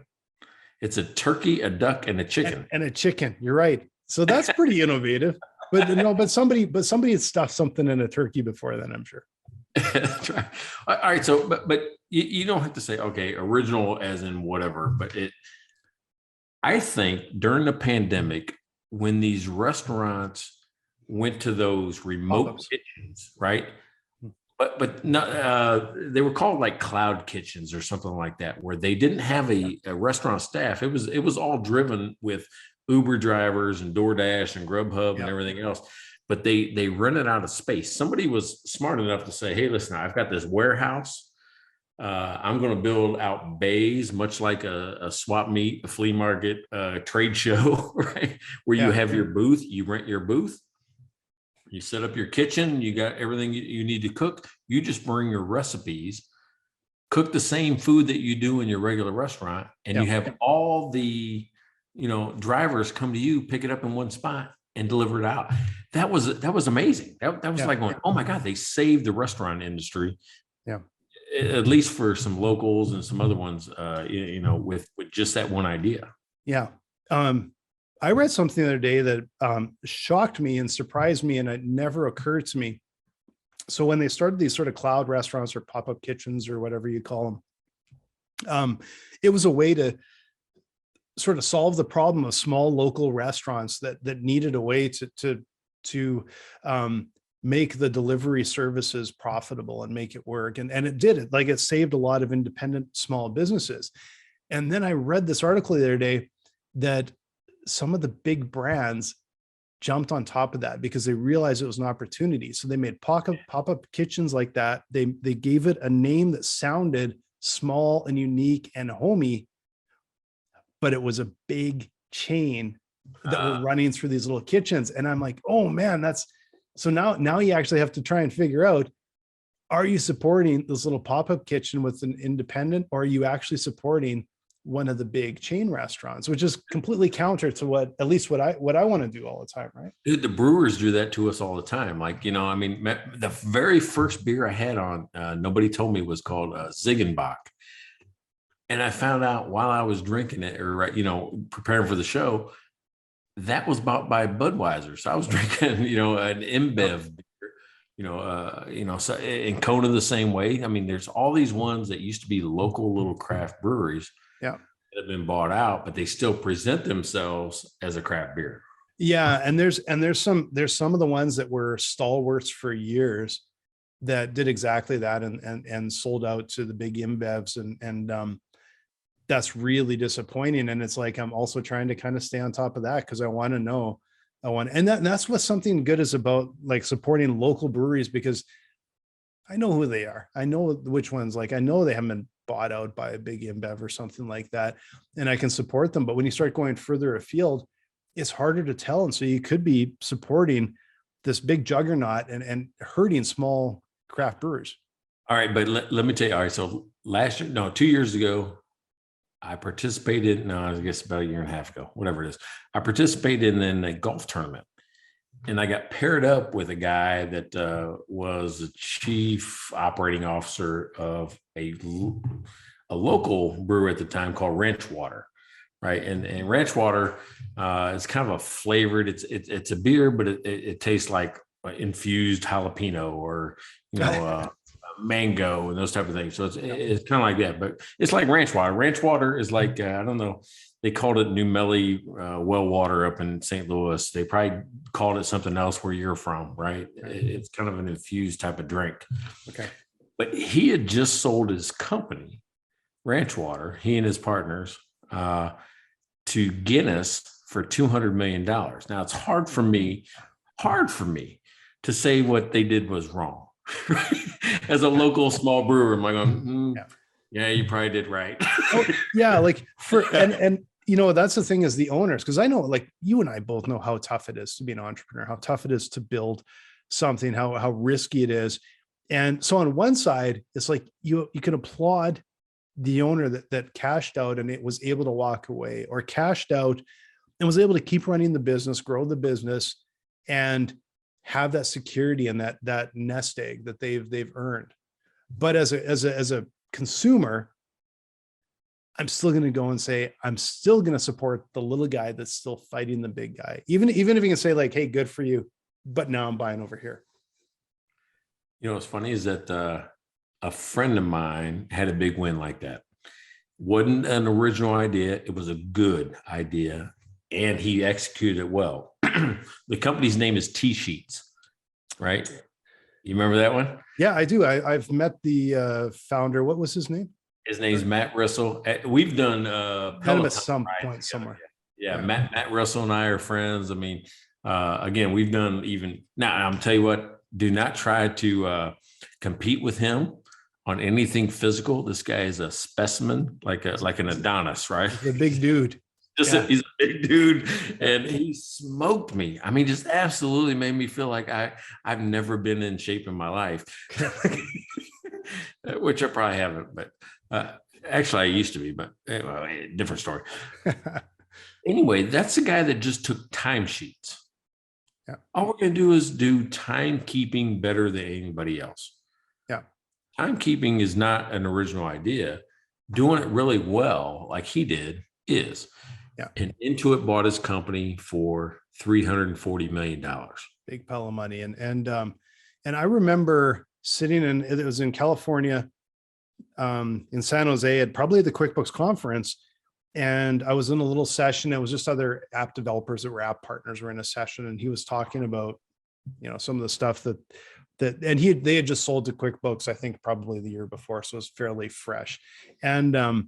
It's a turkey, a duck, and a chicken. And a chicken. You're right. So that's pretty innovative. But somebody had stuffed something in a turkey before then, I'm sure. That's right. All right. So, but you don't have to say, okay, original as in whatever, but I think during the pandemic, when these restaurants went to those remote kitchens, right? But no, they were called like cloud kitchens or something like that, where they didn't have a restaurant staff. It was all driven with Uber drivers and DoorDash and Grubhub and everything else. But they rented out of space. Somebody was smart enough to say, hey, listen, I've got this warehouse. I'm going to build out bays, much like a swap meet, a flea market, trade show, right? Where you have your booth, you rent your booth. You set up your kitchen, you got everything you need to cook. You just bring your recipes, cook the same food that you do in your regular restaurant, and you have all the, drivers come to you, pick it up in one spot and deliver it out. That was amazing. That was like going, oh my God, they saved the restaurant industry. Yeah. At least for some locals and some other ones, with just that one idea. Yeah. I read something the other day that shocked me and surprised me, and it never occurred to me. So when they started these sort of cloud restaurants or pop-up kitchens or whatever you call them, it was a way to sort of solve the problem of small local restaurants that needed a way to make the delivery services profitable and make it work. And it did it. Like, it saved a lot of independent small businesses. And then I read this article the other day that some of the big brands jumped on top of that because they realized it was an opportunity. So they made pop-up kitchens like that. They gave it a name that sounded small and unique and homey, but it was a big chain that were running through these little kitchens. And I'm like, oh man, so now you actually have to try and figure out, are you supporting this little pop-up kitchen with an independent, or are you actually supporting one of the big chain restaurants, which is completely counter to what I want to do all the time, right? Dude, the brewers do that to us all the time. Like, the very first beer I had on, nobody told me, was called Ziegenbach. And I found out while I was drinking it, or preparing for the show, that was bought by Budweiser. So I was drinking, an InBev beer, so in Kona the same way. I mean, there's all these ones that used to be local little craft breweries that have been bought out, but they still present themselves as a craft beer. Yeah. And there's some of the ones that were stalwarts for years that did exactly that and sold out to the big InBevs, and that's really disappointing. And it's like, I'm also trying to kind of stay on top of that because I want to know. And that's what something good is about, like supporting local breweries, because I know who they are. I know which ones, like, I know they haven't been bought out by a big InBev or something like that, and I can support them. But when you start going further afield, it's harder to tell. And so you could be supporting this big juggernaut and hurting small craft brewers. All right. But let me tell you, all right. So 2 years ago, I participated, I guess about a year and a half ago, whatever it is. I participated in a golf tournament, and I got paired up with a guy that was the chief operating officer of a local brewery at the time called Ranch Water, right? And Ranch Water is kind of a flavored, it's a beer, but it tastes like infused jalapeno or, mango and those type of things. So it's kind of like that, but it's like Ranch Water. Ranch Water is like, I don't know, they called it New Melly well water up in St. Louis. They probably called it something else where you're from, right? It's kind of an infused type of drink. Okay. But he had just sold his company ranch water, he and his partners, to Guinness for $200 million. Now it's hard for me to say what they did was wrong. As a local small brewer, I'm like, yeah, you probably did right. Oh, yeah, like and you know, that's the thing is the owners, because I know, like, you and I both know how tough it is to be an entrepreneur, how tough it is to build something, how risky it is. And so on one side, it's like you can applaud the owner that cashed out and it was able to walk away, or cashed out and was able to keep running the business, grow the business, and have that security and that nest egg that they've earned. But as a consumer, I'm still going to go and say, I'm still going to support the little guy that's still fighting the big guy. Even if you can say like, hey, good for you, but now I'm buying over here. You know, what's funny is that a friend of mine had a big win like that. Wasn't an original idea. It was a good idea, and he executed it well. The company's name is T-Sheets, right? You remember that one? Yeah, I do. I've met the founder. What was his name? His name's Matt Russell. We've done met him at some point somewhere. Yeah. Matt Russell and I are friends. I mean, again, we've done even now. I'm tell you what, do not try to compete with him on anything physical. This guy is a specimen, like an Adonis, right? He's a big dude. He's a big dude, and he smoked me. I mean, just absolutely made me feel like I've never been in shape in my life, which I probably haven't. But actually, I used to be. But anyway, different story. Anyway, that's the guy that just took timesheets. Yeah. All we're going to do is do timekeeping better than anybody else. Yeah. Timekeeping is not an original idea. Doing it really well, like he did, is. Yeah. And Intuit bought his company for $340 million. Big pile of money. And I remember sitting it was in California, in San Jose, at probably the QuickBooks conference. And I was in a little session. It was just other app developers that were app partners were in a session. And he was talking about, you know, some of the stuff that they had just sold to QuickBooks, I think probably the year before. So it was fairly fresh. And I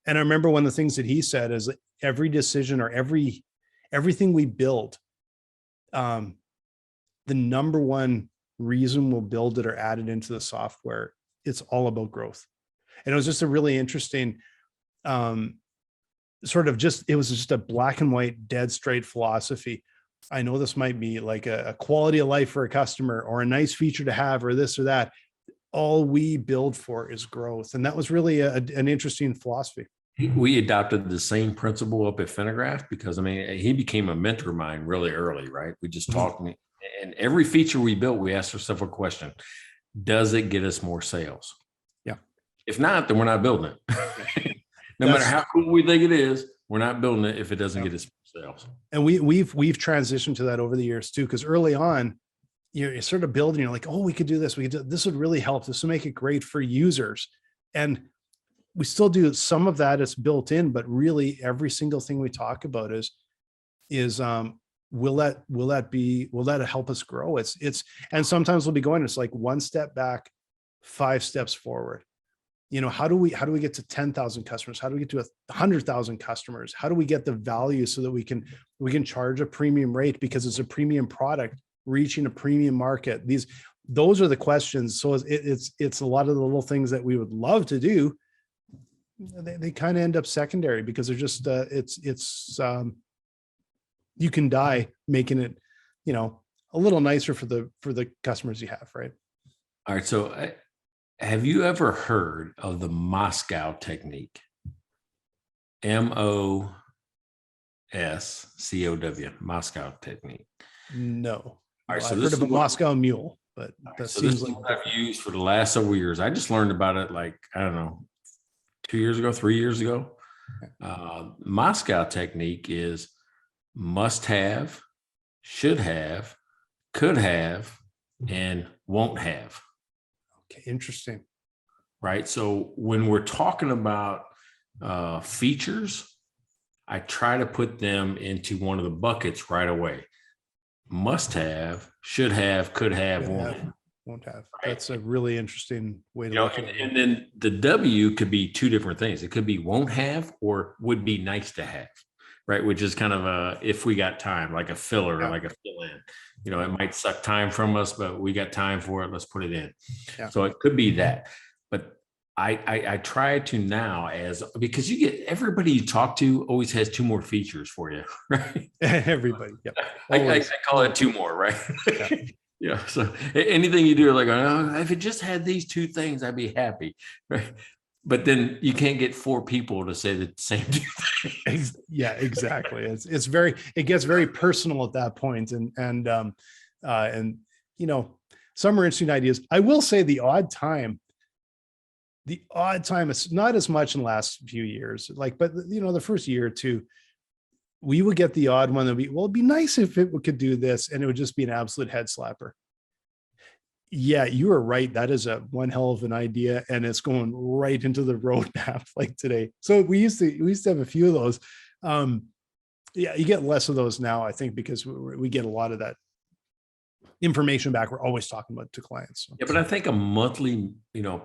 remember one of the things that he said is every decision or everything we build, the number one reason we'll build it or add it into the software, it's all about growth. And it was just a really interesting, it was just a black and white, dead straight philosophy. I know this might be like a quality of life for a customer or a nice feature to have or this or that. All we build for is growth. And that was really an interesting philosophy. We adopted the same principle up at Finagraph because, I mean, he became a mentor of mine really early, right? We just talked, and every feature we built, we asked ourselves a question: does it get us more sales? Yeah. If not, then we're not building it. No matter how cool we think it is, we're not building it if it doesn't get us sales. And we've transitioned to that over the years too, because early on, you're sort of building, you're like, oh, we could do this. This would really help. This would make it great for users. And we still do some of that. It's built in, but really every single thing we talk about is will that help us grow? And sometimes we'll be going, it's like one step back, 5 steps forward. You know, how do we get to 10,000 customers? How do we get to 100,000 customers? How do we get the value so that we can charge a premium rate because it's a premium product reaching a premium market? Those are the questions. So it's a lot of the little things that we would love to do. They kind of end up secondary because they're just you can die making it, you know, a little nicer for the customers you have, right? All right. So have you ever heard of the Moscow technique? MOSCOW, Moscow technique. No. All right. So I've heard of a Moscow mule, but that seems like what I've used for the last several years. I just learned about it like, I don't know, 2 years ago, 3 years ago. Moscow technique is must have, should have, could have, and won't have. Okay, interesting. Right. So when we're talking about features, I try to put them into one of the buckets right away. Must have, should have, could have, won't have. Won't have. Right. That's a really interesting way to look at it. And then the W could be two different things. It could be won't have or would be nice to have, right? Which is kind of a, if we got time, like a filler, or like a fill in. It might suck time from us, but we got time for it. Let's put it in. Yeah. So it could be that. But I try to now, because you get, everybody you talk to always has two more features for you, right? Everybody. Yep. I call it two more, right? Yeah. Yeah. So anything you do, like, oh, if it just had these two things, I'd be happy. Right. But then you can't get four people to say the same two things. Yeah, exactly. It gets very personal at that point. And some are interesting ideas. I will say the odd time is not as much in the last few years, but the first year or two, we would get the odd one that it'd be nice if it could do this, and it would just be an absolute head slapper. Yeah, you are right. That is one hell of an idea, and it's going right into the roadmap like today. So we used to have a few of those. Yeah, you get less of those now, I think, because we get a lot of that information back. We're always talking about to clients. So. Yeah, but I think a monthly,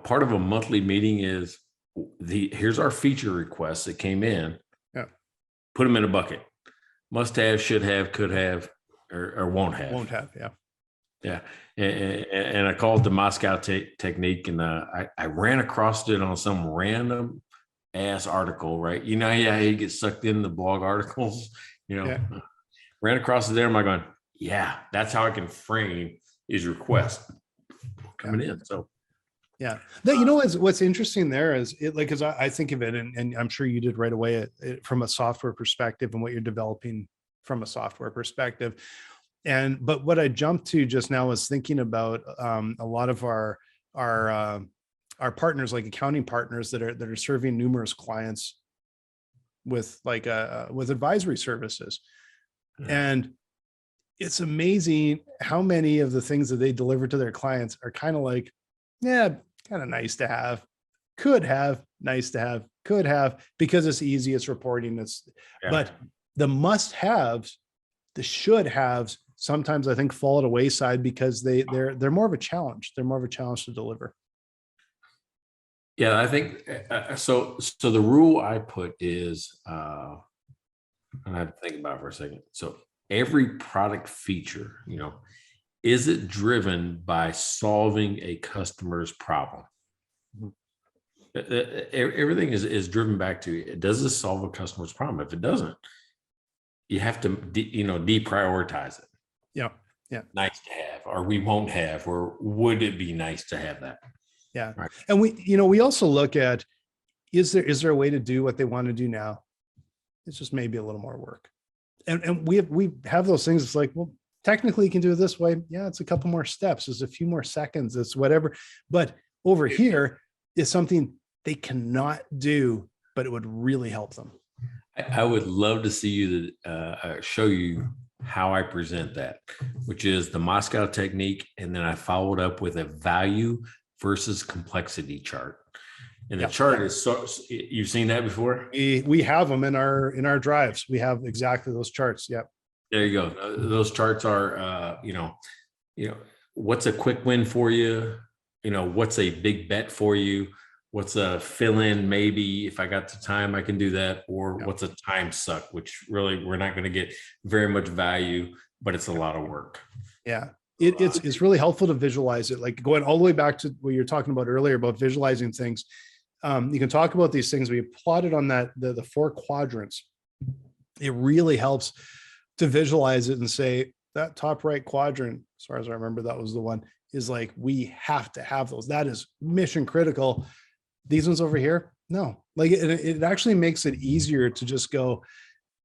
part of a monthly meeting is here's our feature requests that came in. Yeah. Put them in a bucket. Must have, should have, could have, or won't have. Won't have, yeah. Yeah. And I called the Moscow technique, and I ran across it on some random ass article, right? Yeah, you get sucked in the blog articles, Yeah. Ran across it there. I'm going, yeah, that's how I can frame his request coming in. So yeah, what's interesting there is because I think of it, and I'm sure you did right away from a software perspective and what you're developing from a software perspective. But what I jumped to just now was thinking about a lot of our partners, like accounting partners that are serving numerous clients with with advisory services. And it's amazing how many of the things that they deliver to their clients are kind of like, yeah, kind of nice to have, could have, nice to have, could have, because it's easy, it's reporting, but the must-haves, the should-haves, sometimes I think fall at a wayside because they're more of a challenge. They're more of a challenge to deliver. Yeah, I think so. So the rule I put is, and I have to think about it for a second. So every product feature, is it driven by solving a customer's problem? Everything is driven back to, does this solve a customer's problem? If it doesn't, you have to, deprioritize it. Yeah. Yeah. Nice to have, or we won't have, or would it be nice to have that? Yeah. Right. And we also look at, is there a way to do what they want to do now? It's just maybe a little more work. And we have those things. It's like, well, technically you can do it this way. Yeah. It's a couple more steps. It's a few more seconds. It's whatever. But over here is something they cannot do, but it would really help them. I would love to see you show you how I present that, which is the Moscow technique. And then I followed up with a value versus complexity chart. And the chart is, so you've seen that before? We have them in our drives. We have exactly those charts. Yep. There you go. Those charts are, what's a quick win for you? What's a big bet for you? What's a fill in? Maybe if I got the time, I can do that. Or what's a time suck, which really we're not going to get very much value, but it's a lot of work. Yeah. It's really helpful to visualize it. Like going all the way back to what you're talking about earlier about visualizing things. You can talk about these things. We plotted on that, the 4 quadrants. It really helps to visualize it and say that top right quadrant, as far as I remember, that was the one, is like, we have to have those. That is mission critical. These ones over here, no, like it actually makes it easier to just go,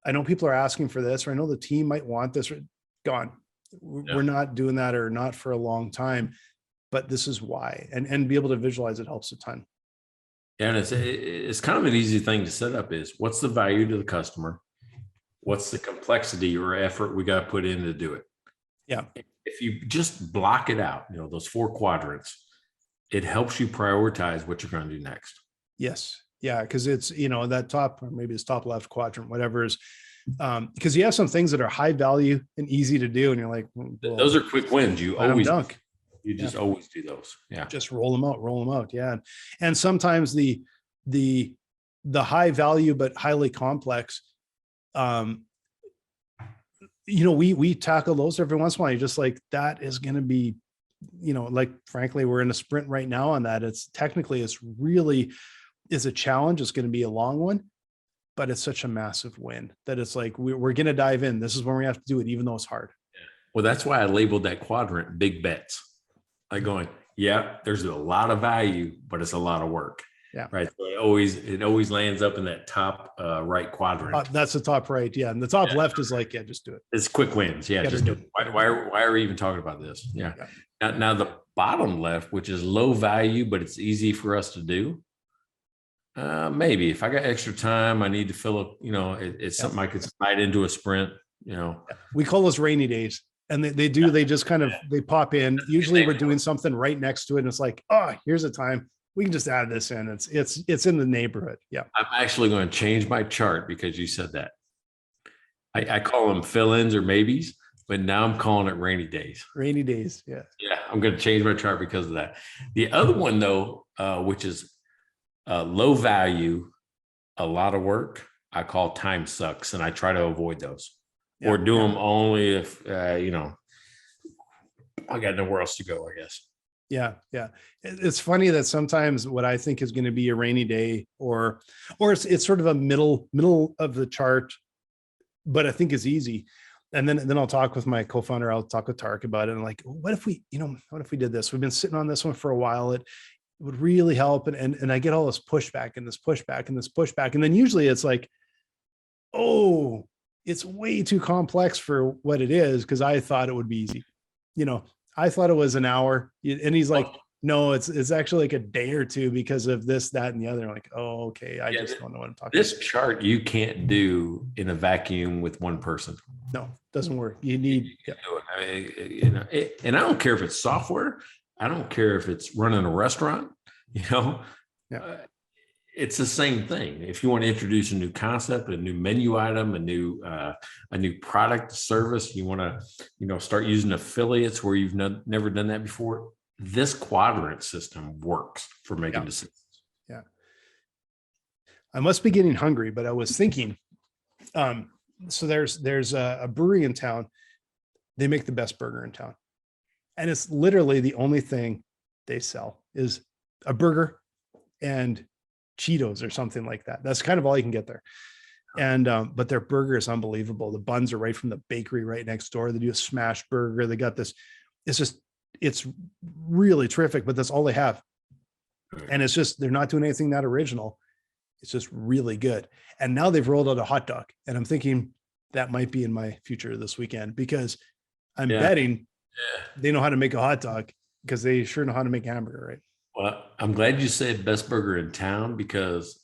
I know people are asking for this, or I know the team might want this, or gone. We're not doing that, or not for a long time, but this is why, and be able to visualize it helps a ton. And it's kind of an easy thing to set up is, what's the value to the customer? What's the complexity or effort we got to put in to do it? Yeah. If you just block it out, those 4 quadrants, it helps you prioritize what you're going to do next. Yes. Yeah. Because it's, that top, or maybe it's top left quadrant, whatever is, because you have some things that are high value and easy to do. And you're like, well, those are quick wins. You always dunk. You just always do those. Yeah. Just roll them out. Yeah. And sometimes the high value, but highly complex, we tackle those every once in a while. You're just like, that is going to be, like, frankly, we're in a sprint right now on that. It's really is a challenge. It's going to be a long one, but it's such a massive win that it's like, we're going to dive in. This is when we have to do it, even though it's hard. Well, that's why I labeled that quadrant big bets. Like going, yeah, there's a lot of value, but it's a lot of work. Yeah. Right. So it always lands up in that top right quadrant. That's the top right. Yeah. And the top left is like, just do it. It's quick wins. Yeah. Just do it. Why are we even talking about this? Yeah. Now the bottom left, which is low value, but it's easy for us to do. Maybe if I got extra time, I need to fill up, it's something I could slide into a sprint, We call those rainy days. And they just kind of, they pop in. Usually we're doing something right next to it. And it's like, oh, here's a time. We can just add this in. It's in the neighborhood. Yeah. I'm actually going to change my chart because you said that. I call them fill-ins or maybes, but now I'm calling it rainy days. Rainy days. Yeah. Yeah. I'm going to change my chart because of that. The other one though, which is low value, a lot of work, I call time sucks, and I try to avoid those or do them only if, I got nowhere else to go, I guess. Yeah. Yeah. It's funny that sometimes what I think is going to be a rainy day or it's sort of a middle of the chart, but I think is easy. And then I'll talk with my co-founder. I'll talk with Tark about it. And like, what if we did this? We've been sitting on this one for a while. It would really help. And I get all this pushback and this pushback and this pushback. And then usually it's like, oh, it's way too complex for what it is. Cause I thought it would be easy. I thought it was an hour, and he's like, no, it's actually like a day or two because of this, that, and the other. I'm like, oh, okay. I just don't know what I'm talking about. This about. chart you can't do in a vacuum with one person. No, doesn't work. You need, and I don't care if it's software. I don't care if it's running a restaurant, it's the same thing. If you want to introduce a new concept, a new menu item, a new product service, you want to, start using affiliates where you've never done that before. This quadrant system works for making decisions. Yeah. I must be getting hungry, but I was thinking, so there's a brewery in town. They make the best burger in town. And it's literally the only thing they sell is a burger and Cheetos or something like that. That's kind of all you can get there. And, but their burger is unbelievable. The buns are right from the bakery right next door. They do a smash burger. They got this, it's really terrific, but that's all they have. And it's just, they're not doing anything that original. It's just really good. And now they've rolled out a hot dog, and I'm thinking that might be in my future this weekend, because I'm betting they know how to make a hot dog, because they sure know how to make a hamburger, right? Well, I'm glad you said best burger in town, because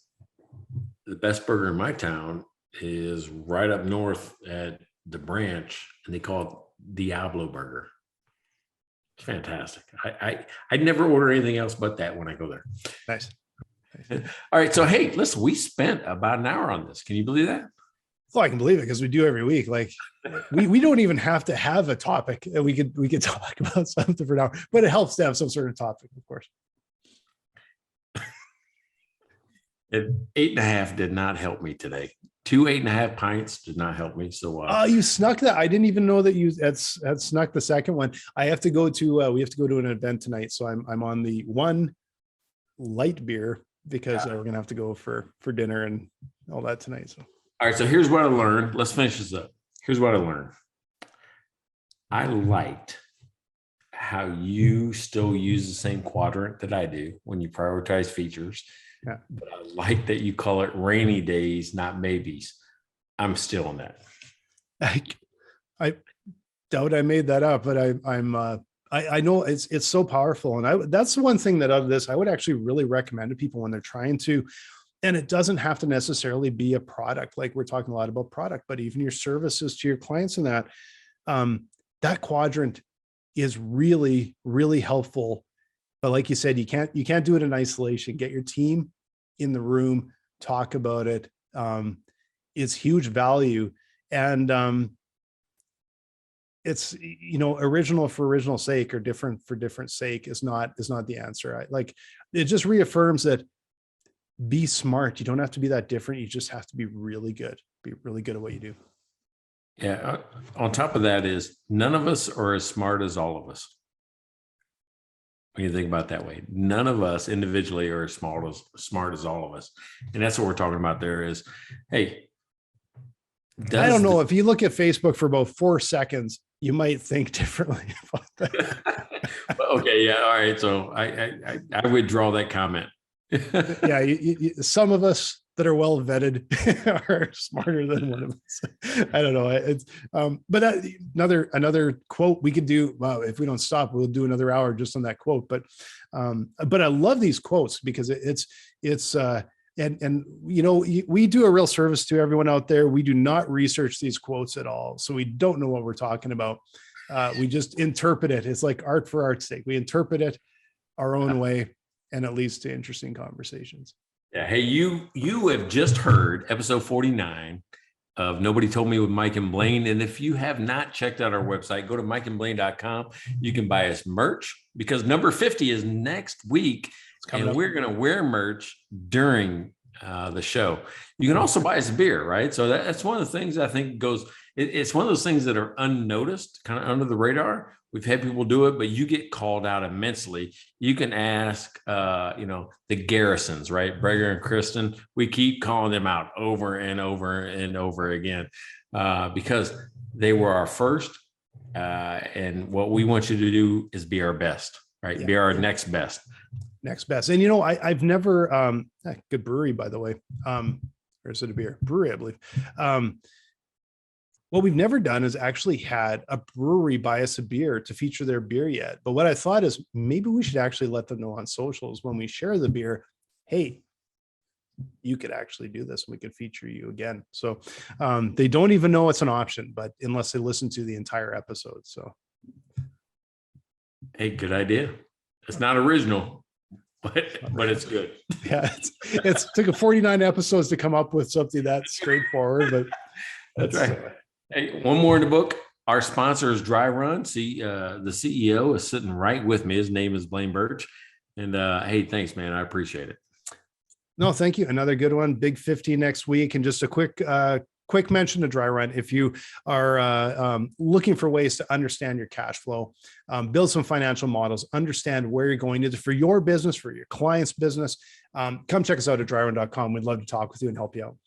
the best burger in my town is right up north at the branch, and they call it Diablo Burger. It's fantastic. I'd never order anything else but that when I go there. Nice. All right. So, hey, listen, we spent about an hour on this. Can you believe that? Oh, I can believe it, because we do every week. Like we don't even have to have a topic. We could talk about something for an hour, but it helps to have some sort of topic, of course. And 8.5 did not help me today. 2 8.5 pints did not help me. So you snuck that. I didn't even know that you had snuck the second one. I have to go to we have to go to an event tonight, so I'm on the one light beer, because we're gonna have to go for dinner and all that tonight. So all right, so here's what I learned. Let's finish this up. Here's what I learned. I liked how you still use the same quadrant that I do when you prioritize features. Yeah. But I like that you call it rainy days, not maybes. I'm still on that. I doubt I made that up, but I know it's so powerful. And that's the one thing that of this, I would actually really recommend to people when they're trying to, and it doesn't have to necessarily be a product. Like we're talking a lot about product, but even your services to your clients and that quadrant is really, really helpful. But like you said, you can't do it in isolation. Get your team in the room, talk about it. It's huge value. And it's, original for original sake or different for different sake is not the answer. It just reaffirms that be smart. You don't have to be that different. You just have to be really good at what you do. Yeah. On top of that is none of us are as smart as all of us. When you think about it that way, none of us individually are as smart as all of us. And that's what we're talking about there is, hey, I don't know. If you look at Facebook for about 4 seconds, you might think differently about that. Okay. Yeah. All right. So I withdraw that comment. Yeah. Some of us that are well vetted are smarter than one of us. I don't know. It's but another quote we could do. Well, if we don't stop, we'll do another hour just on that quote. But I love these quotes because and we do a real service to everyone out there. We do not research these quotes at all, so we don't know what we're talking about. We just interpret it. It's like art for art's sake. We interpret it our own way, and it leads to interesting conversations. Yeah. Hey, you have just heard episode 49 of Nobody Told Me with Mike and Blaine. And if you have not checked out our website, go to mikeandblaine.com. You can buy us merch because number 50 is next week. And we're going to wear merch during the show. You can also buy us beer, right? So that's one of the things I think goes, it's one of those things that are unnoticed, kind of under the radar. We've had people do it, but you get called out immensely. You can ask, the Garrisons, right? Breger and Kristen. We keep calling them out over and over and over again because they were our first. And what we want you to do is be our best, right? Yeah. Be our next best. Next best. And, I've never, good brewery, by the way. Or is it a beer? Brewery, I believe. What we've never done is actually had a brewery buy us a beer to feature their beer yet. But what I thought is maybe we should actually let them know on socials when we share the beer, hey, you could actually do this. We could feature you again. So they don't even know it's an option, but unless they listen to the entire episode. So. Hey, good idea. It's not original, but it's good. Yeah. It's took 49 episodes to come up with something that straightforward, but that's right. Hey, one more in the book. Our sponsor is Dry Run. See, the CEO is sitting right with me. His name is Blaine Birch. And hey, thanks, man. I appreciate it. No, thank you. Another good one. Big 50 next week. And just a quick mention to Dry Run. If you are looking for ways to understand your cash flow, build some financial models, understand where you're going to for your business, for your client's business, come check us out at dryrun.com. We'd love to talk with you and help you out.